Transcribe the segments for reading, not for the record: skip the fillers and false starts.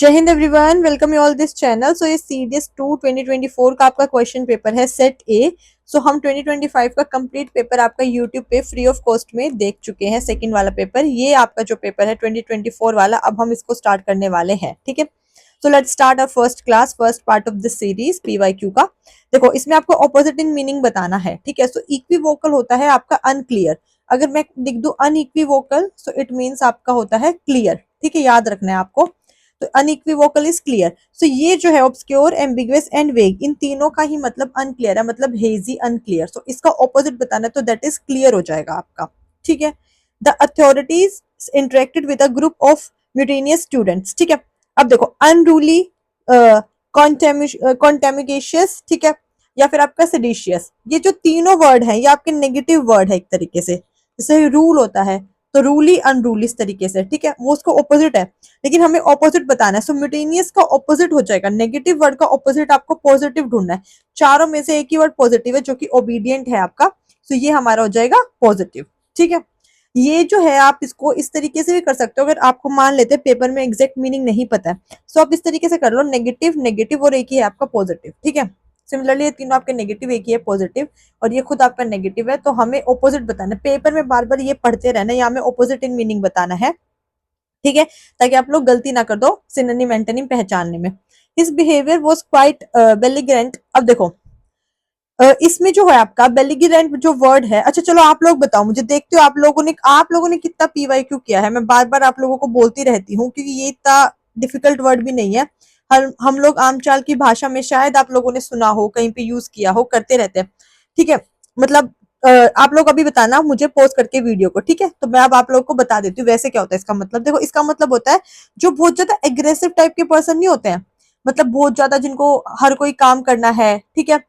जय हिंद everyone, welcome you all this channel. So ये सीडीएस 2 2024 का आपका क्वेश्चन पेपर है सेट ए। सो हम 2025 का कंप्लीट पेपर आपका यूट्यूब पे फ्री ऑफ कॉस्ट में देख चुके हैं। सेकंड वाला पेपर, ये आपका जो पेपर है 2024 वाला, अब हम इसको स्टार्ट करने वाले हैं। ठीक है, so let's start our first class, first part of this series PYQ का। देखो, इसमें आपको ऑपोजिटिंग मीनिंग बताना है। ठीक है, सो इक्विवोकल होता है आपका अनक्लियर। अगर मैं लिख दूं अनइक्विवोकल, सो इट मीन्स आपका होता है क्लियर। ठीक है, याद रखना है आपको। तो अनइक्विवोकल इज क्लियर। सो ये जो है ऑब्सक्योर, एम्बिगुअस एंड वेग, इन तीनों का ही मतलब अनक्लियर है, मतलब हेजी, अनक्लियर। सो इसका ऑपोजिट बताना है तो दैट इज क्लियर हो जाएगा आपका। ठीक है, the authorities interacted with a group of mutinous students. ठीक है, अब देखो अनरूली, कॉन्टेमिकेशियस, ठीक है, या फिर आपका सेडिशियस, ये जो तीनों वर्ड है ये आपके नेगेटिव वर्ड है एक तरीके से। जैसे रूल होता है तो रूली, अनरूली इस तरीके से। ठीक है, वो उसको ऑपोजिट है, लेकिन हमें ऑपोजिट बताना है। सो म्यूटेनियस का ऑपोजिट हो जाएगा, नेगेटिव वर्ड का ऑपोजिट आपको पॉजिटिव ढूंढना है। चारों में से एक ही वर्ड पॉजिटिव है जो कि ओबीडियंट है आपका। सो ये हमारा हो जाएगा पॉजिटिव। ठीक है, ये जो है आप इसको इस तरीके से भी कर सकते हो। अगर आपको मान लेते हैं पेपर में एग्जैक्ट मीनिंग नहीं पता है, सो आप इस तरीके से कर लो, नेगेटिव नेगेटिव और एक ही है आपका पॉजिटिव। ठीक है, सिमिलरली ये तीनों आपके नेगेटिव, एक ही है पॉजिटिव, और ये खुद आपका नेगेटिव है। तो हमें ऑपोजिट बताना है। पेपर में बार बार ये पढ़ते रहना, या हमें ऑपोजिट इन मीनिंग बताना है। ठीक है, ताकि आप लोग गलती ना कर दो सिनोनिम एंटोनिम पहचानने में। His behaviour was quite belligerent. अब देखो, इसमें जो है आपका बेलिगरेंट जो वर्ड है, अच्छा चलो आप लोग बताओ मुझे, देखते हो आप लोगों ने कितना पीवाईक्यू किया है। मैं बार बार आप लोगों को बोलती रहती हूँ क्योंकि ये इतना डिफिकल्ट वर्ड भी नहीं है। हम लोग आमचाल की भाषा में शायद आप लोगों ने सुना हो, कहीं पे यूज किया हो, करते रहते हैं। ठीक है, मतलब आप लोग अभी बताना मुझे पोस्ट करके वीडियो को। ठीक है, तो मैं अब आप लोग को बता देती हूँ वैसे क्या होता है इसका मतलब। देखो, इसका मतलब होता है जो बहुत ज्यादा एग्रेसिव टाइप के पर्सन नहीं होते हैं, मतलब बहुत ज्यादा जिनको हर कोई काम करना है। ठीक है,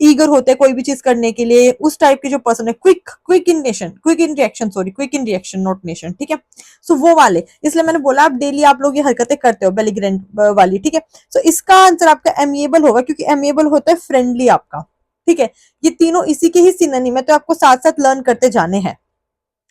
ईगर होते हैं कोई भी चीज करने के लिए, उस टाइप के जो पर्सन है। Quick quick in nation, quick in reaction, sorry quick in reaction not nation. ठीक है, सो वो वाले, इसलिए मैंने बोला आप डेली आप लोग ये हरकतें करते हो बेलिग्रेंट वाली। ठीक है, सो इसका आंसर आपका एमिएबल होगा, क्योंकि एमिएबल होता है फ्रेंडली आपका। ठीक है, ये तीनों इसी के ही सिनोनिम है, तो आपको साथ साथ लर्न करते जाने हैं।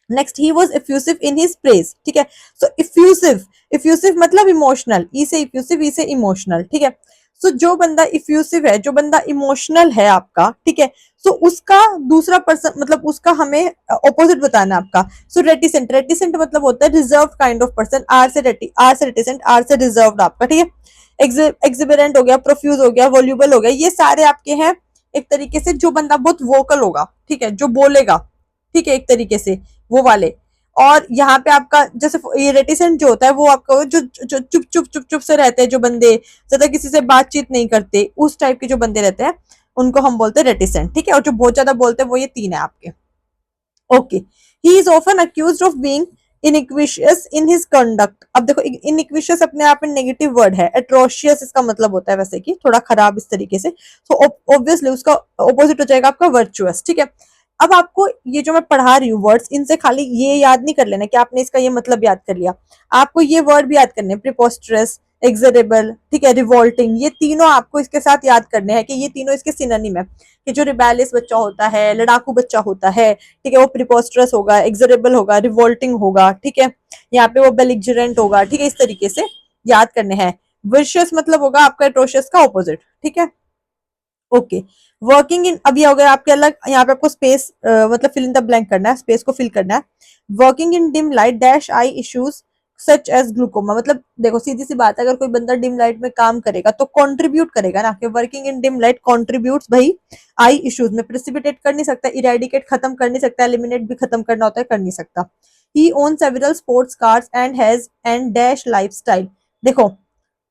Next, he was effusive in his praise. ठीक है, सो इफ्यूसिव, इफ्यूसिव मतलब इमोशनल, ई से इफ्यूसिव, ई से इमोशनल। ठीक है, सो जो बंदा इफ्यूसिव है, जो बंदा इमोशनल है आपका, ठीक है, सो उसका दूसरा पर्सन, मतलब उसका हमें ऑपोजिट बताना है आपका। सो रेटिसेंट, रेटिसेंट मतलब होता है reserve kind of person. R से रेटिसेंट, आर से रिजर्व आपका। ठीक है, एक्सिबेरेंट हो गया, प्रोफ्यूज हो गया, वॉल्यूबल हो गया, ये सारे आपके हैं एक तरीके से जो बंदा बहुत वोकल होगा। ठीक है, जो बोलेगा। ठीक है, एक तरीके से वो वाले। और यहाँ पे आपका जैसे ये रेटिसेंट जो होता है, वो आपका जो जो चुप चुप चुप चुप से रहते हैं, जो बंदे ज्यादा किसी से बातचीत नहीं करते, उस टाइप के जो बंदे रहते हैं उनको हम बोलते हैं रेटिसेंट। ठीक है, और जो बहुत ज्यादा बोलते हैं वो ये तीन है आपके। Okay, he is often accused of being iniquitous in his conduct. अब देखो, इनइक्विशियस अपने आप में नेगेटिव वर्ड है। एट्रोशियस इसका मतलब होता है वैसे कि थोड़ा खराब इस तरीके से। तो ऑब्वियसली उसका ऑपोजिट हो जाएगा आपका वर्चुअस। ठीक है, अब आपको ये जो मैं पढ़ा रही हूँ वर्ड्स, इनसे खाली ये याद नहीं कर लेना कि आपने इसका ये मतलब याद कर लिया। आपको ये वर्ड भी याद करने, प्रिपोस्टरस, एक्सरेबल, ठीक है, रिवोल्टिंग, ये तीनों आपको इसके साथ याद करने हैं कि ये तीनों इसके सिनोनिम है। कि जो रिबेलियस बच्चा होता है, लड़ाकू बच्चा होता है, ठीक है, वो प्रिपोस्टरस होगा, एक्सरेबल होगा, रिवोल्टिंग होगा। ठीक है, यहाँ पे वो बेलिगरेंट होगा। ठीक है, इस तरीके से याद करने हैं। विशियस मतलब होगा आपका एट्रोशियस का ऑपोजिट। ठीक है, ओके। वर्किंग इन, अब ये हो गया आपके अलग। यहाँ पे आपको स्पेस मतलब फिल इन द ब्लैंक करना है, स्पेस को फिल करना है। Working in dim light dash eye issues such as glaucoma, मतलब देखो सीधी सी बात है, अगर कोई बंदा डिम लाइट में काम करेगा तो कंट्रीब्यूट करेगा ना, कि working in dim light contributes भाई आई इश्यूज में। प्रेसिपिटेट कर नहीं सकता, इरेडिकेट खत्म कर नहीं सकता, एलिमिनेट भी खत्म करना होता है, कर नहीं सकता। He own several sports cars and has and dash lifestyle. देखो,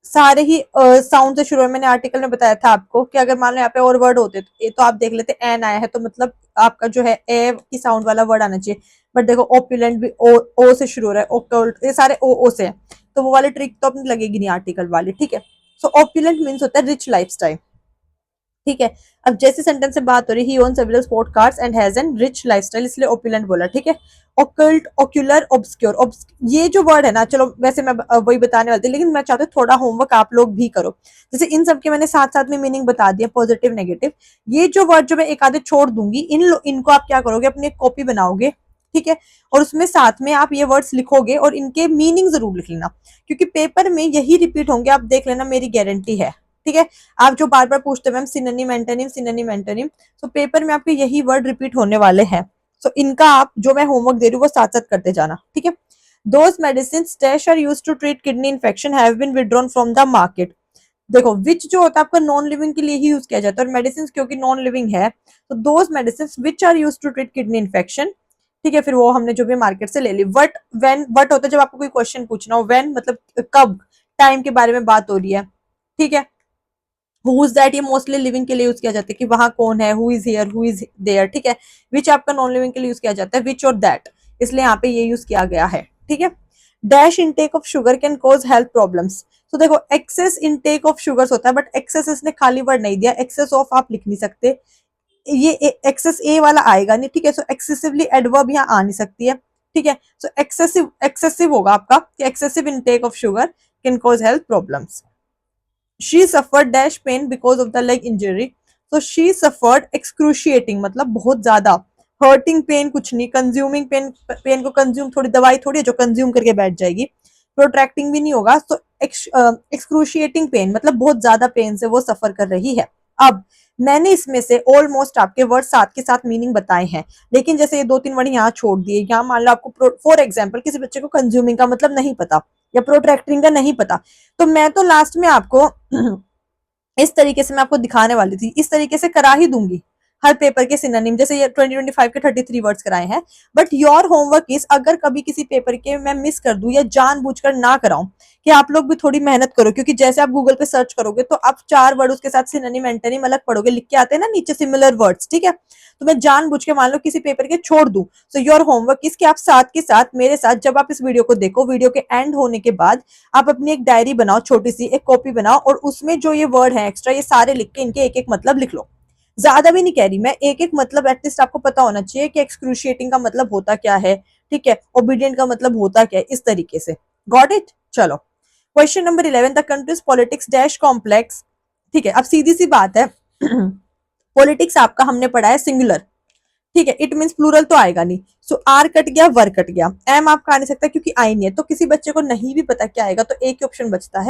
सारे ही साउंड से शुरू है। मैंने आर्टिकल में बताया था आपको कि अगर मान लो यहाँ पे और वर्ड होते तो ये तो आप देख लेते, एन आया है तो मतलब आपका जो है ए की साउंड वाला वर्ड आना चाहिए। बट देखो, ओपुलेंट भी ओ से शुरू हो रहा है, ओकल्ट, ये सारे ओ से है, तो वो वाली ट्रिक तो अपनी लगेगी नहीं आर्टिकल वाली। ठीक है, सो ओपुलेंट मीन्स होता है रिच लाइफस्टाइल। ठीक है, अब जैसे सेंटेंस से बात हो रही, he own several sport cars and has an rich lifestyle, इसलिए ओपुलेंट बोला। ठीक है, ऑकल्ट, ऑक्यूलर, ऑब्सक्योर, ये जो वर्ड है ना, चलो वैसे मैं वही बताने वाली थी, लेकिन मैं चाहती हूँ थोड़ा होमवर्क आप लोग भी करो। जैसे इन सब के मैंने साथ साथ में मीनिंग बता दिया, पॉजिटिव नेगेटिव। ये जो वर्ड जो मैं एक आधे छोड़ दूंगी, इनको आप क्या करोगे, अपनी एक कॉपी बनाओगे। ठीक है, और उसमें साथ में आप ये वर्ड्स लिखोगे और इनके मीनिंग जरूर लिख लेना, क्योंकि पेपर में यही रिपीट होंगे, आप देख लेना, मेरी गारंटी है। ठीक है, आप जो बार बार पूछते हो ma'am synonym antonym synonym antonym, तो पेपर में आपके यही वर्ड रिपीट होने वाले हैं। सो इनका आप जो मैं होमवर्क दे रही हूँ वो साथ साथ करते जाना। ठीक है, those medicine dash are use to treat kidney infection have been withdrawn from the market. देखो विच जो होता है आपका नॉन लिविंग के लिए ही यूज किया जाता है, और मेडिसिन क्योंकि नॉन लिविंग है, तो those medicine which are use to treat kidney infection. ठीक है, फिर वो हमने जो भी मार्केट से ले ली। वट व्हेन, वट होता है जब आपको कोई क्वेश्चन पूछना हो, व्हेन मतलब कब, टाइम के बारे में बात हो रही है। ठीक है, हु इज दैट, ये मोस्टली लिविंग के लिए यूज किया जाता है कि वहां कौन है, who is here, who is there. ठीक है, विच आपका नॉन लिविंग के लिए यूज किया जाता है, विच और दैट, इसलिए यहाँ पे ये यूज किया गया है। ठीक है, dash intake of sugar cane cause health problems. तो देखो एक्सेस इनटेक ऑफ शुगर्स होता है, बट एक्सेस इसने खाली वर्ड नहीं दिया, एक्सेस ऑफ आप लिख नहीं सकते, ये एक्सेस ए वाला आएगा नहीं। ठीक है, सो एक्सेसिवली एडवर्ब यहाँ आ नहीं सकती है। ठीक है, सो एक्सेसिव एक्सेसिव होगा आपका कि excessive intake of sugar cane cause health problems. She suffered dash pain because of the leg injury. तो शी सफर्ड एक्सक्रूशिएटिंग मतलब बहुत ज्यादा, हर्टिंग पेन कुछ नहीं, कंज्यूमिंग पेन, पेन को कंज्यूम, थोड़ी दवाई थोड़ी है जो कंज्यूम करके बैठ जाएगी, प्रोट्रैक्टिंग भी नहीं होगा। तो एक्सक्रूशिएटिंग पेन मतलब बहुत ज्यादा पेन से वो सफर कर रही है। अब मैंने इसमें से ऑलमोस्ट आपके वर्ड साथ के साथ मीनिंग बताए हैं, लेकिन जैसे ये 2-3 वर्ड यहाँ छोड़ दिए, यहाँ मान लो आपको फॉर एग्जाम्पल किसी बच्चे को कंज्यूमिंग का मतलब नहीं पता या प्रोट्रैक्टिंग का नहीं पता, तो मैं तो लास्ट में आपको इस तरीके से मैं आपको दिखाने वाली थी, इस तरीके से करा ही दूंगी हर पेपर के सिनोनिम, जैसे ये 2025 के 33 वर्ड्स कराए हैं। बट योर होमवर्क इज, अगर कभी किसी पेपर के मैं मिस कर दूं या जानबूझकर ना कराऊं, कि आप लोग भी थोड़ी मेहनत करो, क्योंकि जैसे आप गूगल पे सर्च करोगे तो आप 4 वर्ड उसके साथ सिनोनिम एंटोनिम अलग पढ़ोगे, लिख के आते हैं ना नीचे सिमिलर वर्ड्स। ठीक है, तो मैं जानबूझ के मान लो किसी पेपर के छोड़ दूं, तो योर होमवर्क इज कि आप साथ के साथ मेरे साथ जब आप इस वीडियो को देखो, वीडियो के एंड होने के बाद आप अपनी एक डायरी बनाओ, छोटी सी एक कॉपी बनाओ, और उसमें जो ये वर्ड है एक्स्ट्रा ये सारे लिख के इनके एक एक मतलब लिख लो। ज्यादा भी नहीं कह रही मैं, एक एक मतलब एटलीस्ट आपको पता होना चाहिए कि एक्सक्रूशिएटिंग का मतलब होता क्या है। ठीक है, ओबीडियंट का मतलब होता क्या है, इस तरीके से। Got it. चलो, question number 11, the countries politics dash complex. ठीक है, अब सीधी सी बात है पॉलिटिक्स आपका हमने पढ़ा है सिंगुलर। ठीक है, इट मीन्स प्लूरल तो आएगा नहीं, सो आर कट गया, वर कट गया, एम आपका आ नहीं सकता क्योंकि आई नहीं है, तो किसी बच्चे को नहीं भी पता क्या आएगा तो एक ही ऑप्शन बचता है